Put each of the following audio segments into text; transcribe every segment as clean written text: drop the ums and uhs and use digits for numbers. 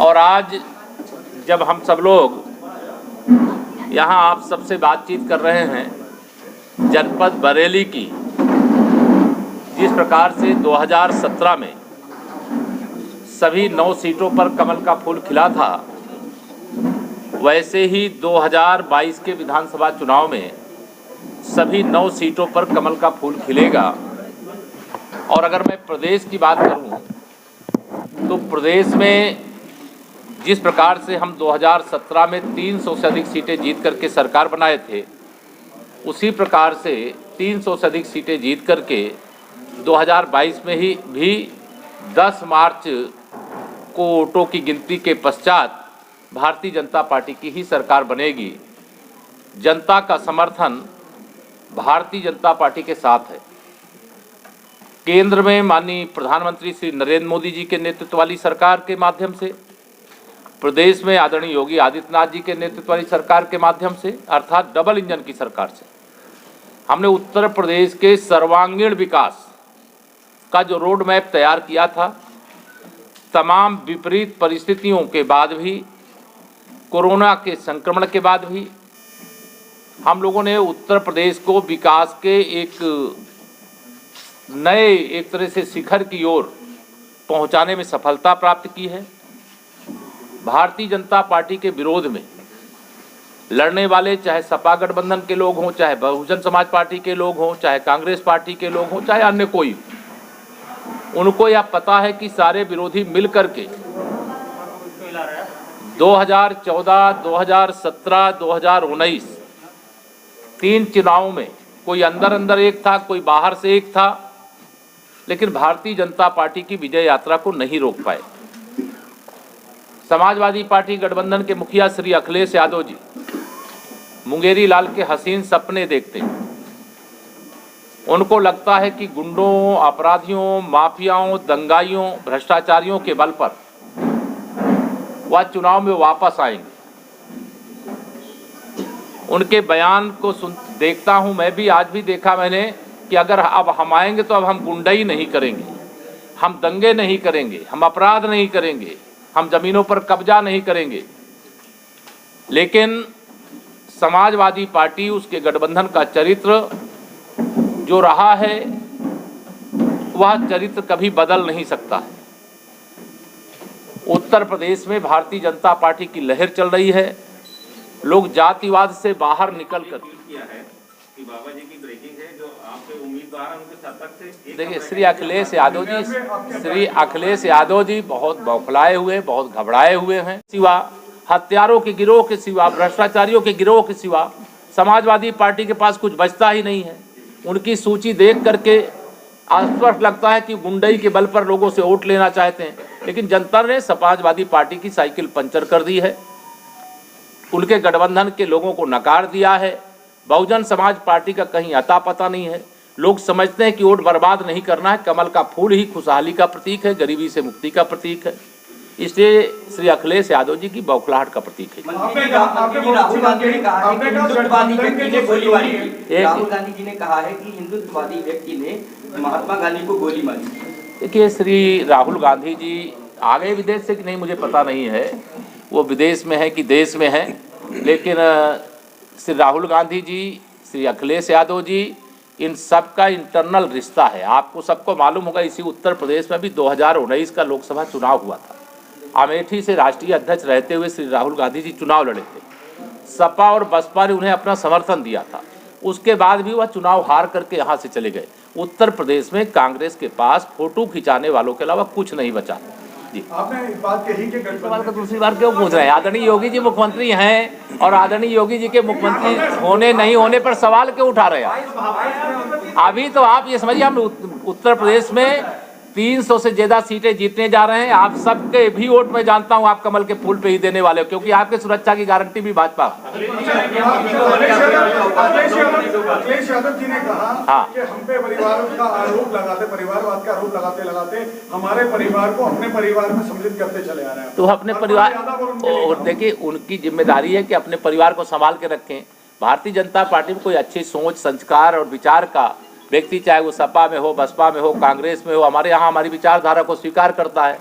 और आज जब हम सब लोग यहाँ आप सबसे बातचीत कर रहे हैं जनपद बरेली की, जिस प्रकार से 2017 में सभी 9 सीटों पर कमल का फूल खिला था, वैसे ही 2022 के विधानसभा चुनाव में सभी 9 सीटों पर कमल का फूल खिलेगा। और अगर मैं प्रदेश की बात करूं तो प्रदेश में जिस प्रकार से हम 2017 में 300 से अधिक सीटें जीत करके सरकार बनाए थे, उसी प्रकार से 300 से अधिक सीटें जीत करके 2022 में ही भी 10 मार्च को वोटों की गिनती के पश्चात भारतीय जनता पार्टी की ही सरकार बनेगी। जनता का समर्थन भारतीय जनता पार्टी के साथ है। केंद्र में माननीय प्रधानमंत्री श्री नरेंद्र मोदी जी के नेतृत्व वाली सरकार के माध्यम से, प्रदेश में आदरणीय योगी आदित्यनाथ जी के नेतृत्व वाली सरकार के माध्यम से, अर्थात डबल इंजन की सरकार से, हमने उत्तर प्रदेश के सर्वांगीण विकास का जो रोड मैप तैयार किया था, तमाम विपरीत परिस्थितियों के बाद भी, कोरोना के संक्रमण के बाद भी, हम लोगों ने उत्तर प्रदेश को विकास के एक तरह से शिखर की ओर पहुंचाने में सफलता प्राप्त की है। भारतीय जनता पार्टी के विरोध में लड़ने वाले, चाहे सपा गठबंधन के लोग हों, चाहे बहुजन समाज पार्टी के लोग हों, चाहे कांग्रेस पार्टी के लोग हों, चाहे अन्य कोई, उनको यह पता है कि सारे विरोधी मिल करके 2014, 2017, 2019 3 चुनावों में कोई अंदर एक था, कोई बाहर से एक था, लेकिन भारतीय जनता पार्टी की विजय यात्रा को नहीं रोक पाए। समाजवादी पार्टी गठबंधन के मुखिया श्री अखिलेश यादव जी मुंगेरी लाल के हसीन सपने देखते हैं। उनको लगता है कि गुंडों, अपराधियों, माफियाओं, दंगाइयों, भ्रष्टाचारियों के बल पर वह चुनाव में वापस आएंगे। उनके बयान को देखता हूं, मैं भी आज भी देखा मैंने कि अगर अब हम आएंगे तो अब हम गुंडाई नहीं करेंगे, हम दंगे नहीं करेंगे, हम अपराध नहीं करेंगे, हम जमीनों पर कब्जा नहीं करेंगे। लेकिन समाजवादी पार्टी, उसके गठबंधन का चरित्र जो रहा है, वह चरित्र कभी बदल नहीं सकता है। उत्तर प्रदेश में भारतीय जनता पार्टी की लहर चल रही है। लोग जातिवाद से बाहर निकल कर कि बाबा जी की ब्रेकिंग है, जो आपके उम्मीदवार हैं उनके सतर्क से देखिए, श्री अखिलेश यादव जी बहुत बौखलाए हुए, बहुत घबराए हुए हैं। सिवा हत्यारों के गिरोह के सिवा, भ्रष्टाचारियों के गिरोह के सिवा समाजवादी पार्टी के पास कुछ बचता ही नहीं है। उनकी सूची देख करके स्पष्ट लगता है कि गुंडई के बल पर लोगों से वोट लेना चाहते हैं, लेकिन जनता ने समाजवादी पार्टी की साइकिल पंचर कर दी है, उनके गठबंधन के लोगों को नकार दिया है। बहुजन समाज पार्टी का कहीं अता पता नहीं है। लोग समझते हैं कि वोट बर्बाद नहीं करना है, कमल का फूल ही खुशहाली का प्रतीक है, गरीबी से मुक्ति का प्रतीक है, इसलिए श्री अखिलेश यादव जी की बौखलाहट का प्रतीक है। राहुल गांधी जी ने कहा है कि हिंदुत्ववादी व्यक्ति ने महात्मा गांधी को गोली मारी। देखिए, श्री राहुल गांधी जी आ गए विदेश से कि नहीं मुझे पता नहीं है, वो विदेश में है कि देश में है, लेकिन श्री राहुल गांधी जी, श्री अखिलेश यादव जी, इन सब का इंटरनल रिश्ता है। आपको सबको मालूम होगा, इसी उत्तर प्रदेश में भी 2019 का लोकसभा चुनाव हुआ था। अमेठी से राष्ट्रीय अध्यक्ष रहते हुए श्री राहुल गांधी जी चुनाव लड़े थे। सपा और बसपा ने उन्हें अपना समर्थन दिया था, उसके बाद भी वह चुनाव हार करके यहाँ से चले गए। उत्तर प्रदेश में कांग्रेस के पास फोटो खिंचाने वालों के अलावा कुछ नहीं बचा। आपने एक बात कही कि सवाल का दूसरी बार क्यों पूछ रहे हैं? आदरणीय योगी जी मुख्यमंत्री हैं और आदरणीय योगी जी के मुख्यमंत्री होने नहीं होने पर सवाल क्यों उठा रहे हैं? अभी तो आप ये समझिए, हम उत्तर प्रदेश में 300 से ज्यादा सीटें जीतने जा रहे हैं। आप सबके भी वोट में जानता हूं आप कमल के फूल पे ही देने वाले हो, क्योंकि आपके सुरक्षा की गारंटी भी भाजपा। अखिलेश यादव जी ने कहा कि हम पे परिवार का आरोप लगाते, परिवारवाद का आरोप लगाते हमारे परिवार को अपने परिवार में सम्मिलित करते चले आ रहे हैं। तो अपने परिवार, और देखिए उनकी जिम्मेदारी है कि अपने परिवार को संभाल के रखें। भारतीय जनता पार्टी में कोई अच्छी सोच, संस्कार और विचार का व्यक्ति, चाहे वो सपा में हो, बसपा में हो, कांग्रेस में हो, हमारे यहाँ हमारी विचारधारा को स्वीकार करता है।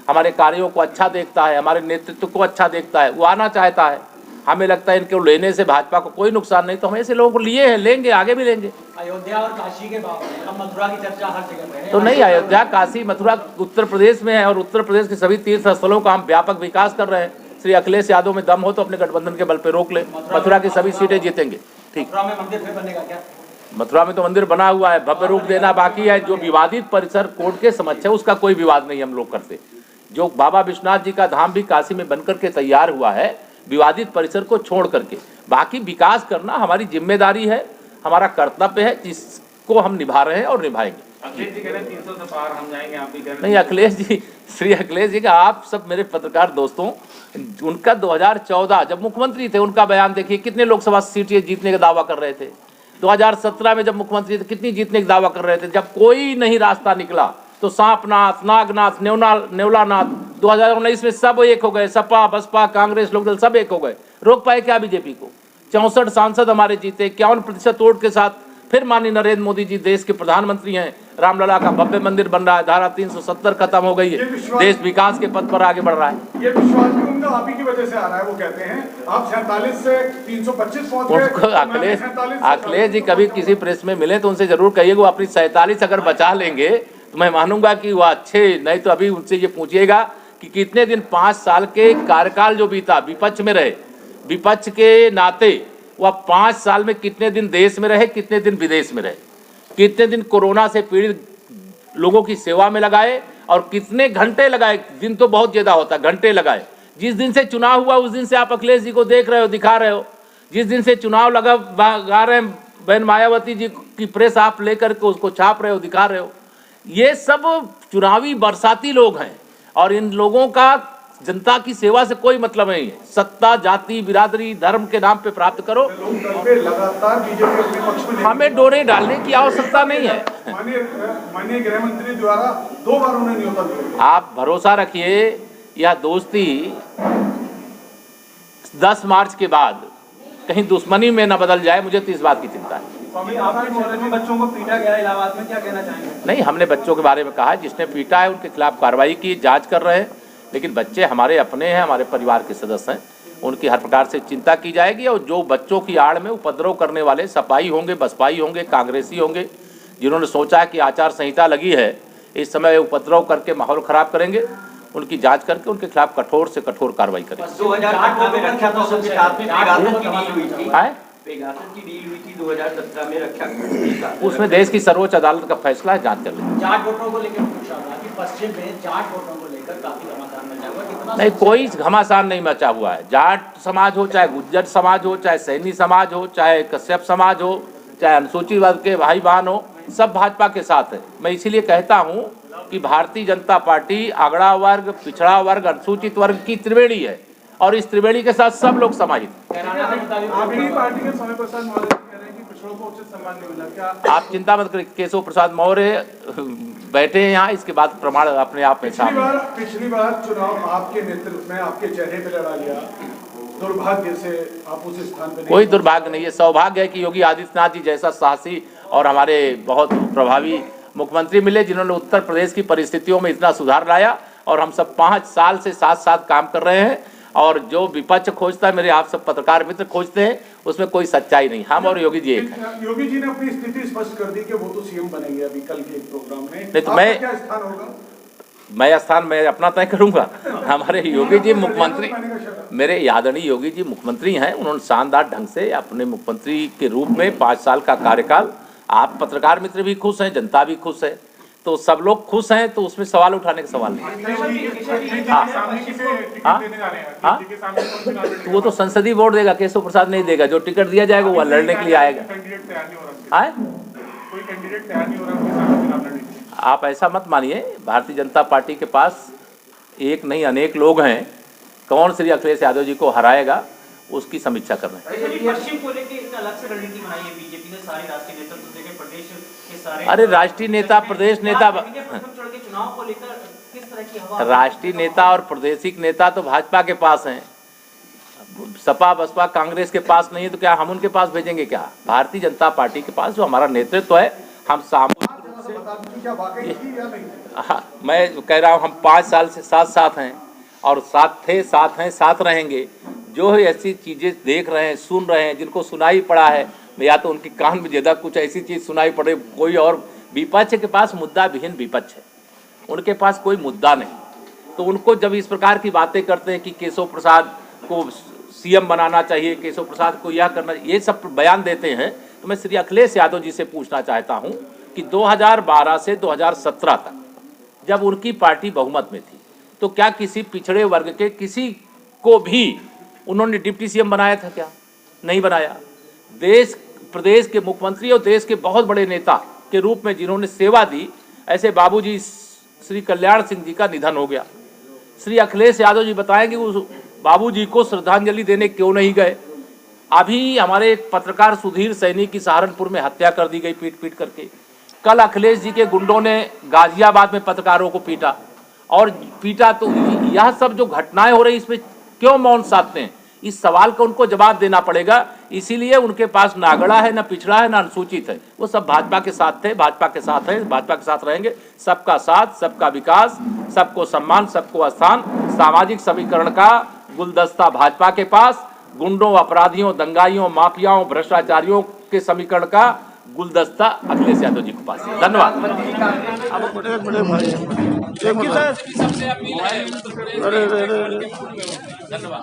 हमारे कार्यों को अच्छा देखता है, हमारे नेतृत्व को अच्छा देखता है, वो आना चाहता है। हमें लगता है इनको लेने से भाजपा को कोई नुकसान नहीं, तो हम ऐसे लोगों को लिए हैं, लेंगे, आगे भी लेंगे। अयोध्या और काशी के बाद अब मथुरा की चर्चा हर जगह पे है। तो नहीं, अयोध्या, काशी, मथुरा उत्तर प्रदेश में है और उत्तर प्रदेश के सभी तीर्थ स्थलों का हम व्यापक विकास कर रहे हैं। श्री अखिलेश यादव में दम हो तो अपने गठबंधन के बल पे रोक ले, मथुरा की सभी सीटें जीतेंगे। ठीक, मथुरा में मंदिर फिर बनेगा क्या? मथुरा में तो मंदिर बना हुआ है, भव्य रूप देना बाकी है। जो विवादित परिसर कोर्ट के समक्ष है उसका कोई विवाद नहीं हम लोग करते। जो बाबा विश्वनाथ जी का धाम भी काशी में बनकर के तैयार हुआ है, विवादित परिसर को छोड़ करके, बाकी विकास करना हमारी जिम्मेदारी है, हमारा कर्तव्य है, जिसको हम निभा रहे हैं और निभाएंगे। अखिलेश जी कह रहे हैं 300 से पार हम जाएंगे, आप भी कह रहे हैं। नहीं, अखिलेश जी, श्री अखिलेश जी का, आप सब मेरे पत्रकार दोस्तों, उनका 2014 जब मुख्यमंत्री थे उनका बयान देखिए, कितने लोकसभा सीटें जीतने का दावा कर रहे थे। 2017 में जब मुख्यमंत्री थे कितनी जीतने का दावा कर रहे थे। जब कोई नहीं रास्ता निकला तो सांपनाथ, नागनाथ, नेवलानाथ, 2019 में सब एक हो गए, सपा, बसपा, कांग्रेस, लोकदल सब एक हो गए। रोक पाए क्या बीजेपी को? 64 सांसद हमारे जीते, 51% वोट के साथ फिर माननीय नरेंद्र मोदी जी देश के प्रधानमंत्री हैं। रामलला का भव्य मंदिर बन रहा है, धारा 370 खत्म हो गई है, देश विकास के पथ पर आगे बढ़ रहा है। ये विश्वास भी उनका आप ही की वजह से आ रहा है। वो कहते हैं आप 47 से 325 पहुंच गए। अखिलेश जी कभी किसी प्रेस में मिले तो उनसे जरूर कहिए, वो अपनी 47 अगर बचा लेंगे तो मैं मानूंगा कि वो अच्छे, नहीं तो अभी उनसे ये पूछिएगा कि कितने दिन 5 साल के कार्यकाल जो बीता विपक्ष में रहे, विपक्ष के नाते वह 5 साल में कितने दिन देश में रहे, कितने दिन विदेश में रहे, कितने दिन कोरोना से पीड़ित लोगों की सेवा में लगाए और कितने घंटे लगाए। दिन तो बहुत ज़्यादा होता, घंटे लगाए। जिस दिन से चुनाव हुआ उस दिन से आप अखिलेश जी को देख रहे हो, दिखा रहे हो। जिस दिन से चुनाव गा रहे हैं, बहन मायावती जी की प्रेस आप लेकर के उसको छाप रहे हो, दिखा रहे हो। ये सब चुनावी बरसाती लोग हैं और इन लोगों का जनता की सेवा से कोई मतलब नहीं है। सत्ता जाति बिरादरी धर्म के नाम पे प्राप्त करो। लगातार बीजेपी अपने पक्ष में, हमें डोरे डालने की आवश्यकता नहीं है। माननीय गृह मंत्री द्वारा 2 बार उन्हें न्योता दिया। आप भरोसा रखिए, यह दोस्ती 10 मार्च के बाद कहीं दुश्मनी में न बदल जाए, मुझे तो इस बात की चिंता है। आपके मोहल्ले में बच्चों को पीटा गया इलाहाबाद में, क्या कहना चाहेंगे? नहीं, हमने बच्चों के बारे में कहा, जिसने पीटा है उनके खिलाफ कार्रवाई की, जांच कर रहे हैं। लेकिन बच्चे हमारे अपने हैं, हमारे परिवार के सदस्य हैं, उनकी हर प्रकार से चिंता की जाएगी। और जो बच्चों की आड़ में उपद्रव करने वाले सपाई होंगे, बसपाई होंगे, कांग्रेसी होंगे, जिन्होंने सोचा है कि आचार संहिता लगी है, इस समय उपद्रव करके माहौल खराब करेंगे, उनकी जांच करके उनके खिलाफ कठोर से कठोर कार्रवाई करेंगे। 2018 में रक्षा कौशल के साथ में पेगासस की डील हुई थी। पेगासस की डील हुई थी 2017 में रक्षा, उसमें देश की सर्वोच्च अदालत का फैसला है, जांच कर लेंगे। जाट वोटों को लेकर पूछा था कि पश्चिम में जाट वोटों को लेकर काफी घमासान मचा हुआ, कितना? नहीं, कोई घमासान नहीं मचा हुआ है। जाट समाज हो, चाहे गुज्जर समाज हो, चाहे सैनी समाज हो, चाहे कश्यप समाज हो, चाहे अनुसूचित वर्ग के भाई बहन हो, सब भाजपा के साथ है। मैं इसीलिए कहता हूं कि भारतीय जनता पार्टी अगड़ा वर्ग, पिछड़ा वर्ग, अनुसूचित वर्ग की त्रिवेणी है और इस त्रिवेणी के साथ सब लोग समाहित। आपकी पार्टी के समय प्रसाद मौर्य कह रहे हैं कि पिछड़ों को उचित सम्मान नहीं मिला, क्या आप चिंता मत करिए, केशव प्रसाद मौर्य बैठे हैं यहाँ, इसके बाद प्रमाण अपने आप में सामने। पिछली बार चुनाव आपके नेतृत्व में आपके चेहरे पे लड़ा लिया, दुर्भाग्य से आप उस स्थान पे। कोई दुर्भाग्य नहीं है, सौभाग्य है कि योगी आदित्यनाथ जी जैसा साहसी और हमारे बहुत प्रभावी मुख्यमंत्री मिले, जिन्होंने उत्तर प्रदेश की परिस्थितियों में इतना सुधार लाया। और हम सब 5 साल से साथ काम कर रहे हैं। और जो विपक्ष खोजता है, मेरे आप सब पत्रकार मित्र खोजते हैं, उसमें कोई सच्चाई नहीं। हम और योगी जी एक हैं। योगी जी ने अपनी स्थिति स्पष्ट कर दी कि वो तो सीएम बनेंगे अभी कल के एक प्रोग्राम में। नहीं तो मैं क्या स्थान होगा? मैं स्थान मैं अपना तय करूंगा। हमारे योगी जी मुख्यमंत्री, मेरे आदरणीय योगी जी मुख्यमंत्री हैं, उन्होंने शानदार ढंग से अपने मुख्यमंत्री के रूप में 5 साल का कार्यकाल, आप पत्रकार मित्र भी खुश हैं, जनता भी खुश है, तो सब लोग खुश हैं, तो उसमें सवाल उठाने का सवाल नहीं। तो वो तो संसदीय बोर्ड देगा, केशव प्रसाद नहीं देगा। जो टिकट दिया जाएगा वो लड़ने के लिए आएगा। आप ऐसा मत मानिए, भारतीय जनता पार्टी के पास एक नहीं अनेक लोग हैं। कौन श्री अखिलेश यादव जी को हराएगा उसकी समीक्षा कर रहे हैं। पश्चिम को लेकर एक अलग से रणनीति बनाई है बीजेपी ने, सारे राष्ट्रीय नेतृत्व देके प्रदेश के सारे। अरे राष्ट्रीय नेता, प्रदेश नेता, चुनाव को लेकर किस तरह की हवा? राष्ट्रीय नेता और प्रादेशिक नेता तो भाजपा के पास हैं, सपा बसपा कांग्रेस के पास नहीं है, तो क्या हम उनके पास भेजेंगे? क्या भारतीय जनता पार्टी के पास जो हमारा नेतृत्व है, हम सामूहिक रूप से बता दीजिए क्या वाकई थी या नहीं? हाँ, मैं कह रहा हूँ हम 5 साल से साथ हैं और साथ थे, साथ हैं, साथ रहेंगे। जो है ऐसी चीज़ें देख रहे हैं, सुन रहे हैं, जिनको सुनाई पड़ा है, या तो उनके कान में ज़्यादा कुछ ऐसी चीज़ सुनाई पड़े, कोई और विपक्ष के पास मुद्दा विहीन विपक्ष है, उनके पास कोई मुद्दा नहीं। तो उनको जब इस प्रकार की बातें करते हैं कि केशव प्रसाद को सीएम बनाना चाहिए, केशव प्रसाद को यह करना, ये सब बयान देते हैं, तो मैं श्री अखिलेश यादव जी से पूछना चाहता हूँ कि 2012 से 2017 तक जब उनकी पार्टी बहुमत में थी, तो क्या किसी पिछड़े वर्ग के किसी को भी उन्होंने डिप्टी सीएम बनाया था? क्या नहीं बनाया। प्रदेश के मुख्यमंत्री और देश के बहुत बड़े नेता के रूप में जिन्होंने सेवा दी, ऐसे बाबूजी श्री कल्याण सिंह जी का निधन हो गया। श्री अखिलेश यादव जी बताएंगे उस बाबूजी को श्रद्धांजलि देने क्यों नहीं गए। अभी हमारे एक पत्रकार सुधीर सैनी की सहारनपुर में हत्या कर दी गई पीट करके। कल अखिलेश जी के गुंडों ने गाजियाबाद में पत्रकारों को पीटा। तो यह सब जो घटनाएं हो रही, इसमें क्यों मौन साधते हैं? इस सवाल का उनको जवाब देना पड़ेगा। इसीलिए उनके पास ना अगड़ा है, ना पिछड़ा है, ना अनुसूचित है। वो सब भाजपा के साथ थे, भाजपा के साथ हैं, भाजपा के साथ रहेंगे। सबका साथ, सबका विकास, सबको सम्मान, सबको स्थान, सामाजिक समीकरण का गुलदस्ता भाजपा के पास, गुंडों, अपराधियों, दंगाइयों, माफियाओं, भ्रष्टाचारियों के समीकरण का गुलदस्ता अखिलेश यादव जी के पास है। धन्यवाद। सबसे अपील है। धन्यवाद।